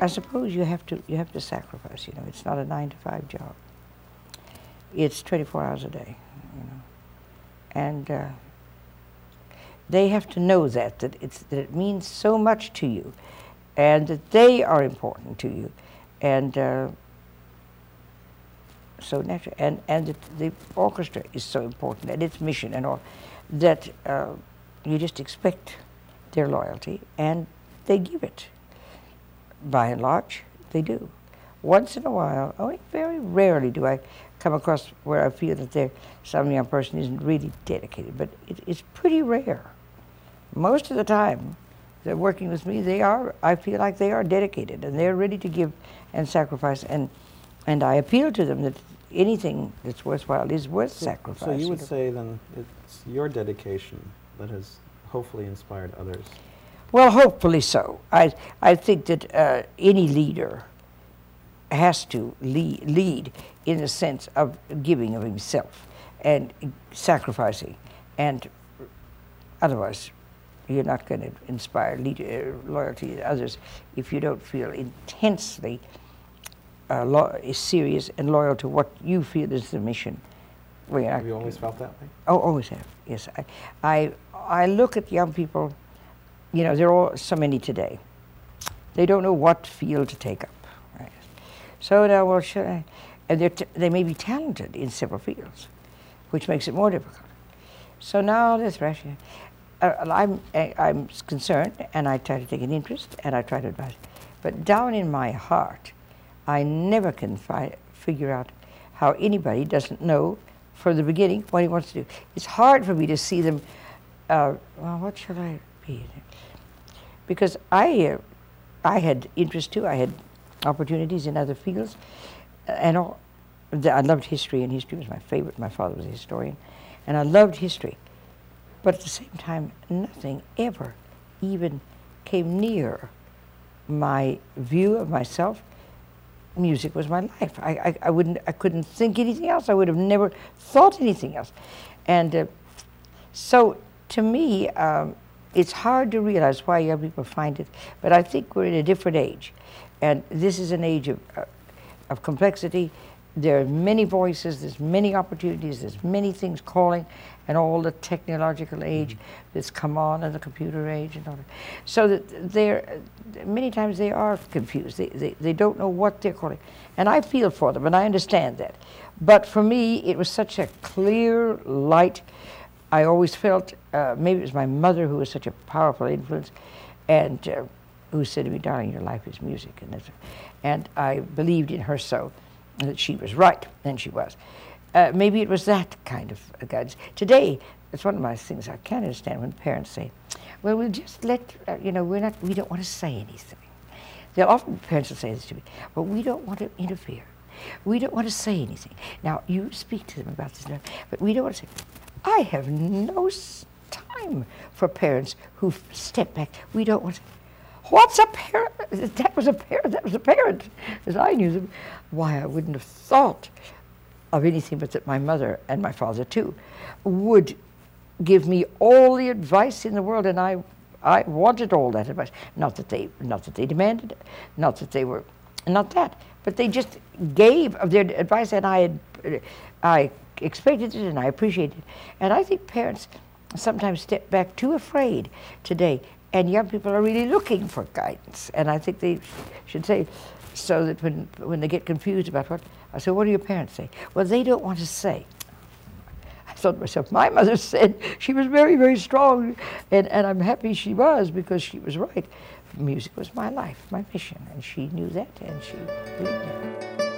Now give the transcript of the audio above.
I suppose you have to sacrifice. You know, it's not a 9-to-5 job. It's 24 hours a day. You know, and they have to know that it means so much to you, and that they are important to you, and so natural, and that the orchestra is so important, and its mission and all, that you just expect their loyalty, and they give it. By and large, they do. Once in a while, only very rarely do I come across where I feel that some young person isn't really dedicated, but it's pretty rare. Most of the time, they're working with me, I feel like they are dedicated, and they're ready to give and sacrifice, and I appeal to them that anything that's worthwhile is worth sacrificing. So you would say then it's your dedication that has hopefully inspired others? Well, hopefully so. I think that any leader has to lead in the sense of giving of himself and sacrificing, and otherwise you're not going to inspire loyalty to others if you don't feel intensely serious and loyal to what you feel is the mission. Have you always felt that way? Oh, always have, yes. I look at young people, you know, there are all so many today. They don't know what field to take up. Right? So now, well, should I? And they may be talented in several fields, which makes it more difficult. So now this rushing. I'm concerned, and I try to take an interest, and I try to advise. But down in my heart, I never can figure out how anybody doesn't know from the beginning what he wants to do. It's hard for me to see them, well, what should I be? Because I had interest too. I had opportunities in other fields, and all. I loved history, and history was my favorite. My father was a historian, and I loved history. But at the same time, nothing ever even came near my view of myself. Music was my life. I couldn't think anything else. I would have never thought anything else. And so to me, it's hard to realize why young people find it, but I think we're in a different age. And this is an age of complexity. There are many voices, there's many opportunities, there's many things calling, and all the technological age that's come on, and the computer age and all that. So that many times they are confused. They don't know what they're calling. And I feel for them, and I understand that. But for me, it was such a clear light. I always felt, maybe it was my mother who was such a powerful influence, and who said to me, darling, your life is music. And I believed in her so, that she was right, and she was. Maybe it was that kind of guidance. Today, it's one of my things I can't understand when parents say, well, we'll just let, you know, we don't want to say anything. Parents will say this to me, but we don't want to interfere. We don't want to say anything. Now, you speak to them about this, but we don't want to say. I have no time for parents who step back. We don't want to. What's a parent? That was a parent. That was a parent, as I knew them. Why, I wouldn't have thought of anything but that my mother, and my father too, would give me all the advice in the world, and I wanted all that advice. Not that they demanded it, not that, but they just gave of their advice, and I expected it, and I appreciated it. And I think parents sometimes step back too afraid today. And young people are really looking for guidance, and I think they should say, so that when they get confused about what, I say, what do your parents say? Well, they don't want to say. I thought to myself, my mother said she was very, very strong, and I'm happy she was, because she was right. Music was my life, my mission, and she knew that, and she believed it.